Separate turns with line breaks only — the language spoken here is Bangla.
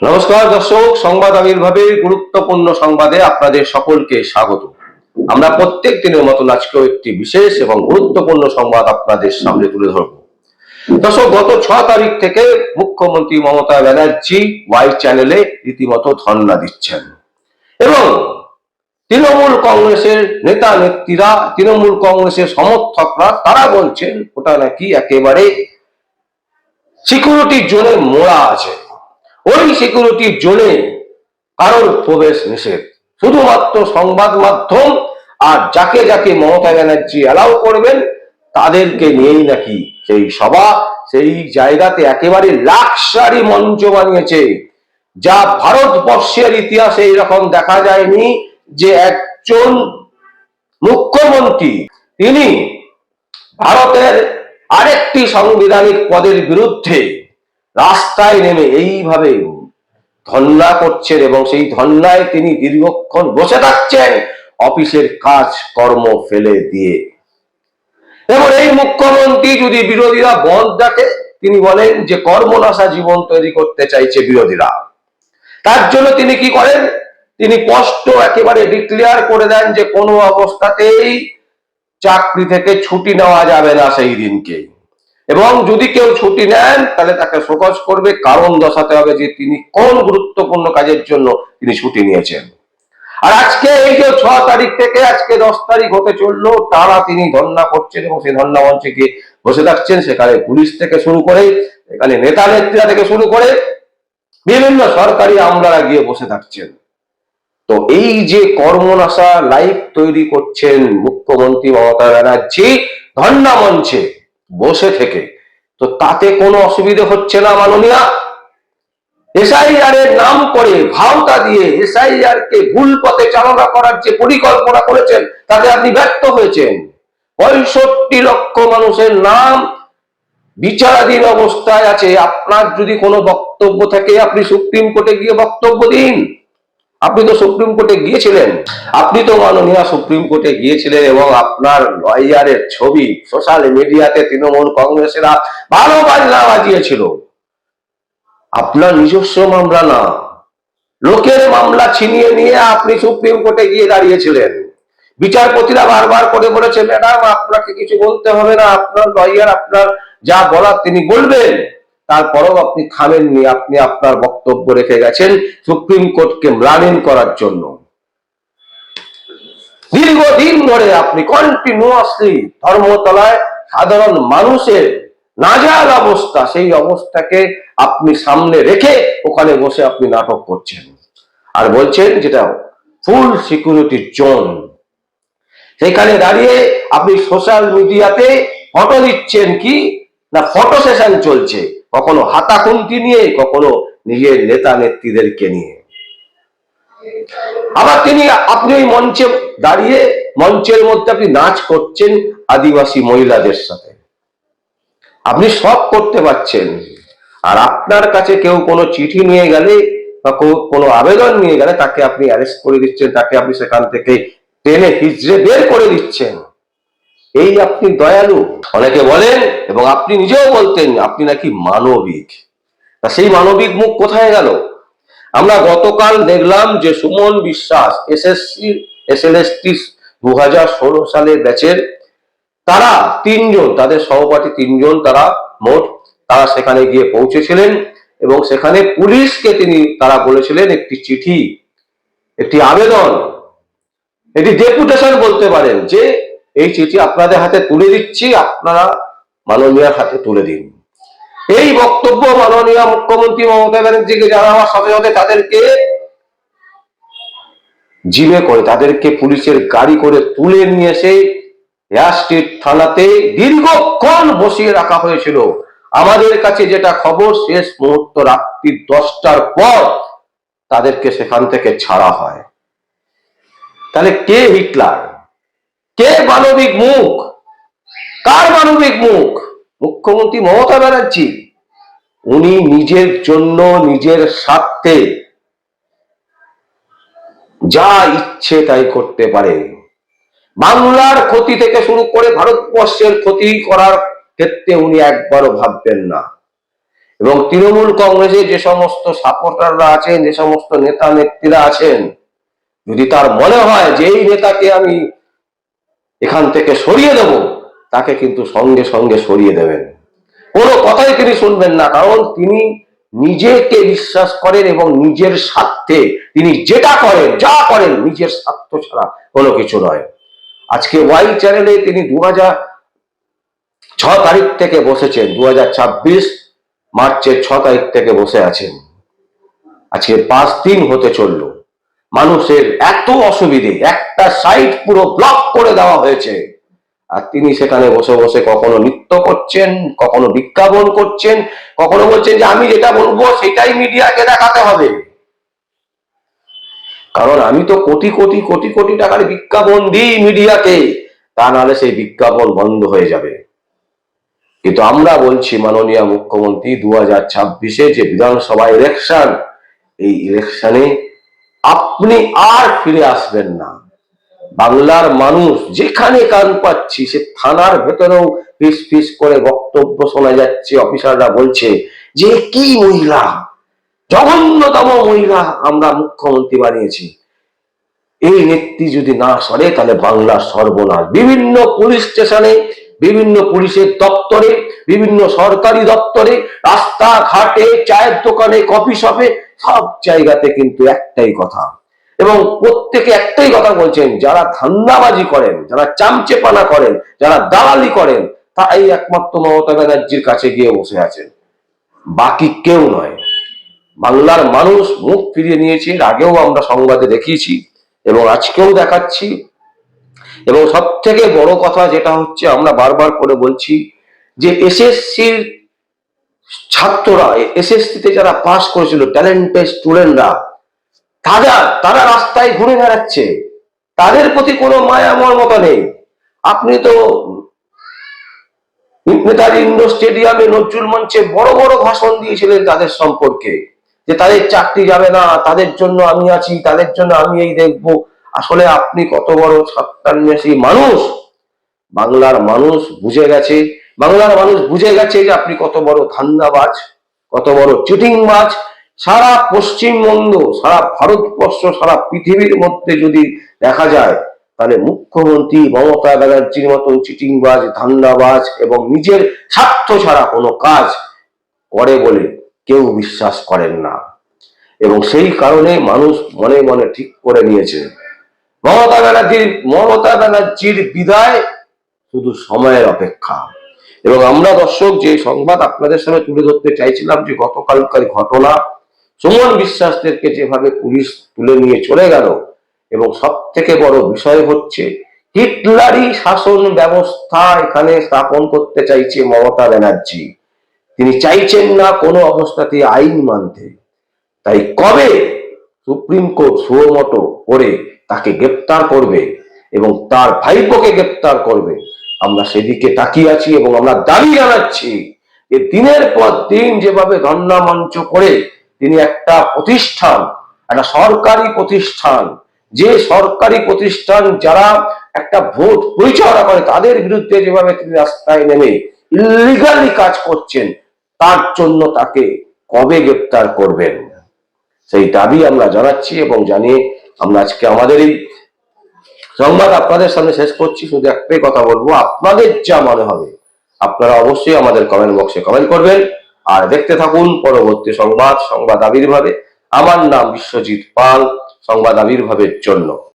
নমস্কার দর্শক, সংবাদ আবির্ভাবের গুরুত্বপূর্ণ সংবাদে আপনাদের সকলকে স্বাগত। আমরা প্রত্যেক দিনের মতন আজকেও একটি বিশেষ এবং গুরুত্বপূর্ণ সংবাদ আপনাদের সামনে তুলে ধরব। দর্শক, গত 6 তারিখ থেকে মুখ্যমন্ত্রী মমতা ব্যানার্জি ওয়াই চ্যানেলে রীতিমতো ধর্ণা দিচ্ছেন এবং তৃণমূল কংগ্রেসের নেতা নেত্রীরা, তৃণমূল কংগ্রেসের সমর্থকরা তারা বলছেন ওটা নাকি একেবারে সিকিউরিটি জোনে মোড়া আছে। ওই সিকিউরিটি জোনে কারোর প্রবেশ নিষেধ, শুধুমাত্র সংবাদ মাধ্যম আর যাকে যাকে মমতা ব্যানার্জি অ্যালাউ করবেন তাদেরকে নিয়েই নাকি সেই সভা, সেই জায়গাতে একেবারে লাক্সারি মঞ্চ বানিয়েছে, যা ভারতবর্ষের ইতিহাসে এইরকম দেখা যায়নি যে একজন মুখ্যমন্ত্রী তিনি ভারতের আরেকটি সাংবিধানিক পদের বিরুদ্ধে রাস্তায় নেমে এইভাবে ধর্ণা করছেন এবং সেই ধর্ণায় তিনি দীর্ঘক্ষণ বসে থাকছেন অফিসের কাজ কর্ম ফেলে দিয়ে। এবং এই মুখ্যমন্ত্রী যদি বিরোধীরা বন্ধ ডাকে, তিনি বলেন যে কর্মনাশা জীবন তৈরি করতে চাইছে বিরোধীরা। তার জন্য তিনি কি করেন, তিনি স্পষ্ট একেবারে ডিক্লেয়ার করে দেন যে কোনো অবস্থাতেই চাকরি থেকে ছুটি নেওয়া যাবে না সেই দিনকে, এবং যদি কেউ ছুটি নেন তাহলে তাকে শোকজ করবে, কারণ দর্শাতে হবে যে তিনি কোন গুরুত্বপূর্ণ কাজের জন্য তিনি ছুটি নিয়েছেন। আর আজকে এই যে 6 তারিখ থেকে আজকে 10 তারিখ হতে চললো, তারা তিনি ধর্ণা করছেন এবং সেই ধর্ণা মঞ্চে গিয়ে বসে থাকছেন। সেখানে পুলিশ থেকে শুরু করে, এখানে নেতা নেত্রীরা থেকে শুরু করে বিভিন্ন সরকারি আমলারা গিয়ে বসে থাকছেন। তো এই যে কর্মনাশা লাইফ তৈরি করছেন মুখ্যমন্ত্রী মমতা ব্যানার্জি ধর্ণা মঞ্চে বসে থেকে, তো তাতে কোনো অসুবিধা হচ্ছে না মাননীয়া? এসআইআর এর নাম করে ভাওতা দিয়ে এসআইআর কে ভুল পথে চালনা করার যে পরিকল্পনা করেছেন তাতে আপনি ব্যর্থ হয়েছেন। 65 লক্ষ মানুষের নাম বিচারাধীন অবস্থায় আছে। আপনার যদি কোনো বক্তব্য থাকে আপনি সুপ্রিম কোর্টে গিয়ে বক্তব্য দিন। আপনি তো সুপ্রিম কোর্টে গিয়েছিলেন, আপনি তো মাননীয় সুপ্রিম কোর্টে গিয়েছিলেন এবং আপনার লয়ারের ছবি সোশ্যাল মিডিয়াতে তৃণমূল কংগ্রেসেরা ভালো বাজনা বাজিয়েছিল। আপনার নিজস্ব মামলা না, লোকের মামলা ছিনিয়ে নিয়ে আপনি সুপ্রিম কোর্টে গিয়ে দাঁড়িয়েছিলেন। বিচারপতিরা বারবার করে বলেছে, ম্যাডাম আপনাকে কিছু বলতে হবে না, আপনার লয়ার আপনার যা বলার তিনি বলবেন। তারপরেও আপনি থামেননি, আপনি আপনার বক্তব্য রেখে গেছেন সুপ্রিম কোর্টকে ম্লান করার জন্য। দীর্ঘদিন ধরে আপনি কন্টিনিউয়াসলি ধর্মতলায় সাধারণ মানুষের নাজাল অবস্থা, সেই অবস্থাকে আপনি সামনে রেখে ওখানে বসে আপনি নাটক করছেন আর বলছেন যেটা ফুল সিকিউরিটি জোন। সেখানে দাঁড়িয়ে আপনি সোশ্যাল মিডিয়াতে ফটো দিচ্ছেন কি না, ফটো সেশন চলছে, কখনো হাতাখুন্তি নিয়ে, কখনো নিজের নেতা নেত্রীদেরকে নিয়ে। আবার আপনি ওই মঞ্চে দাঁড়িয়ে মঞ্চের মধ্যে আপনি নাচ করছেন আদিবাসী মহিলাদের সাথে। আপনি সব করতে পারছেন, আর আপনার কাছে কেউ কোনো চিঠি নিয়ে গেলে বা কোনো আবেদন নিয়ে গেলে তাকে আপনি অ্যারেস্ট করে দিচ্ছেন, তাকে আপনি সেখান থেকে টেনে হিজড়ে বের করে দিচ্ছেন। এই আপনি দয়ালু। অনেকে বলেন এবং আপনি নিজেও বলতেন আপনি নাকি মানবিক। তা সেই মানবিক মুখ কোথায় গেল? আমরা গতকাল দেখলাম যে সুমন বিশ্বাস এসএসসি এসএলএসটি 2016 সালের ব্যাচের তারা 3 জন, তাদের সহপাঠী 3 জন তারা মোট, তারা সেখানে গিয়ে পৌঁছেছিলেন এবং সেখানে পুলিশকে তারা বলেছিলেন একটি চিঠি, একটি আবেদন, একটি ডেপুটেশন বলতে পারেন, যে এই চিঠি আপনাদের হাতে তুলে দিচ্ছি, আপনারা মাননীয়ার হাতে তুলে দিন। এই বক্তব্য মাননীয় মুখ্যমন্ত্রী মমতা ব্যানার্জিকে জানানোর সাথে সাথে তাদেরকে জিমে করে, তাদেরকে পুলিশের গাড়ি করে তুলে নিয়ে এসে এয়ার স্ট্রিট থানাতে দীর্ঘক্ষণ বসিয়ে রাখা হয়েছিল। আমাদের কাছে যেটা খবর, শেষ মুহূর্ত রাত্রি 10টার পর তাদেরকে সেখান থেকে ছাড়া হয়। তাহলে কে হিটলার, কে মানবিক মুখ, কার মানবিক মুখ? মুখ্যমন্ত্রী মমতা ব্যানার্জি। উনি নিজের জন্য, নিজের স্বার্থে যা ইচ্ছে তাই করতে পারে। বাংলার ক্ষতি থেকে শুরু করে ভারতবর্ষের ক্ষতি করার ক্ষেত্রে উনি একবারও ভাববেন না। এবং তৃণমূল কংগ্রেসে যে সমস্ত সাপোর্টাররা আছেন, যে সমস্ত নেতা নেত্রীরা আছেন, যদি তার মনে হয় যে এই নেতাকে আমি এখান থেকে সরিয়ে দেব, তাকে কিন্তু সঙ্গে সঙ্গে সরিয়ে দেবেন। কোনো কথাই তিনি শুনবেন না, কারণ তিনি নিজেকে বিশ্বাস করেন এবং নিজের স্বার্থে তিনি যেটা করেন, যা করেন নিজের স্বার্থ ছাড়া কোনো কিছু নয়। আজকে ওয়াই চ্যানেলে তিনি 2006 তারিখ থেকে বসেছেন, 2026 মার্চের 6 তারিখ থেকে বসে আছেন। আজকে 5 দিন হতে চললো। মানুষের এত অসুবিধে, একটা সাইট পুরো ব্লক করে দেওয়া হয়েছে, আর তিনি সেখানে বসে বসে কখনো নৃত্য করছেন, কখনো বিজ্ঞাপন করছেন, কখনো বলছেন যে আমি যেটা বলবো সেটাই মিডিয়াকে দেখাতে হবে, কারণ আমি তো কোটি কোটি কোটি কোটি টাকার বিজ্ঞাপন দিই মিডিয়াকে, তা নাহলে সেই বিজ্ঞাপন বন্ধ হয়ে যাবে। কিন্তু আমরা বলছি মাননীয় মুখ্যমন্ত্রী, 2026-এ যে বিধানসভা ইলেকশন, এই ইলেকশনে আপনি আর ফিরে আসবেন না। বাংলার মানুষ যেখানে কান পাচ্ছি, সে থানার ভেতরেও ফিস ফিস করে বক্তব্য শোনা যাচ্ছে, অফিসাররা বলছে যে কি মহিলা, জঘন্যতম মহিলা আমরা মুখ্যমন্ত্রী বানিয়েছি, এই নেত্রী যদি না সরে তাহলে বাংলার সর্বনাশ। বিভিন্ন পুলিশ স্টেশনে, বিভিন্ন পুলিশের দপ্তরে, বিভিন্ন সরকারি দপ্তরে, রাস্তাঘাটে, চায়ের দোকানে, কফি শপে, সব জায়গাতে কিন্তু একটাই কথা, এবং প্রত্যেকে একটাই কথা বলছেন, যারা ধান্দাবাজি করেন, যারা চামচেপানা করেন, যারা দালালি করেন, তাই একমাত্র মমতা ব্যানার্জির কাছে গিয়ে বসে আছেন, বাকি কেউ নয়। বাংলার মানুষ মুখ ফিরিয়ে নিয়েছে, এর আগেও আমরা সংবাদে দেখিয়েছি এবং আজকেও দেখাচ্ছি। এবং সব থেকে বড় কথা যেটা হচ্ছে, আমরা বারবার করে বলছি যে এসএসসির ছাত্ররা, এসএসসিতে যারা পাস করেছিল, ট্যালেন্টেড স্টুডেন্টরা, তারা রাস্তায় ঘুরে বেড়াচ্ছে, তাদের প্রতি কোনো মায়া মমতা নেই। আপনি তো নেতাজি ইন্ডোর স্টেডিয়ামে, নজরুল মঞ্চে বড় বড় ভাষণ দিয়েছিলেন তাদের সম্পর্কে, যে তাদের চাকরি যাবে না, তাদের জন্য আমি আছি, তাদের জন্য আমি এই দেখবো। আসলে আপনি কত বড় সত্যান্বেষী মানুষ, বাংলার মানুষ বুঝে গেছে। বাংলার মানুষ বুঝে গেছে যে আপনি কত বড় ধান্দাবাজ, কত বড় চিটিংবাজ। সারা পশ্চিমবঙ্গ, সারা ভারতবর্ষ, সারা পৃথিবীর মধ্যে যদি দেখা যায়, তাহলে মুখ্যমন্ত্রী মমতা ব্যানার্জির মতন চিটিংবাজ, ধান্দাবাজ এবং নিজের স্বার্থ ছাড়া কোনো কাজ করে বলে কেউ বিশ্বাস করেন না। এবং সেই কারণে মানুষ মনে মনে ঠিক করে নিয়েছে, মমতা ব্যানার্জির বিদায় শুধু সময়ের অপেক্ষা। এবং আমরা দর্শক যে সংবাদ আপনাদের সামনে তুলে ধরতে চাইছিলাম, যে গতকালকার ঘটনা, সুমন বিশ্বাসদেরকে যেভাবে পুলিশ তুলে নিয়ে চলে গেল, এবং সব থেকে বড় বিষয় হচ্ছে হিটলারি শাসন ব্যবস্থা এখানে স্থাপন করতে চাইছে মমতা ব্যানার্জি। তিনি চাইছেন না কোনো অবস্থাতে আইন মানতে। তাই কবে সুপ্রিম কোর্ট সুমোটো করে তাকে গ্রেপ্তার করবে এবং তার ভাইপোকে গ্রেপ্তার করবে, আমরা সেদিকে তাকিয়ে আছি। এবং আমরা দাবি জানাচ্ছি যে দিনের পর দিন যেভাবে ধর্ণা মঞ্চ করে তিনি একটা প্রতিষ্ঠান, একটা সরকারি প্রতিষ্ঠান, যে সরকারি প্রতিষ্ঠান যারা একটা ভোট পরিচালনা করে, তাদের বিরুদ্ধে যেভাবে তিনি রাস্তায় নেমে ইলিগালি কাজ করছেন, তার জন্য তাকে কবে গ্রেপ্তার করবেন, সেই দাবি আমরা জানাচ্ছি। এবং জানিয়ে আমরা আজকে আমাদের এই সংবাদ আপনাদের সামনে শেষ করছি। শুধু একটাই কথা বলবো, আপনাদের যা মনে হবে আপনারা অবশ্যই আমাদের কমেন্ট বক্সে কমেন্ট করবেন, আর দেখতে থাকুন পরবর্তী সংবাদ আবির্ভাবে। আমার নাম বিশ্বজিৎ পাল, সংবাদ আবির্ভাবের জন্য।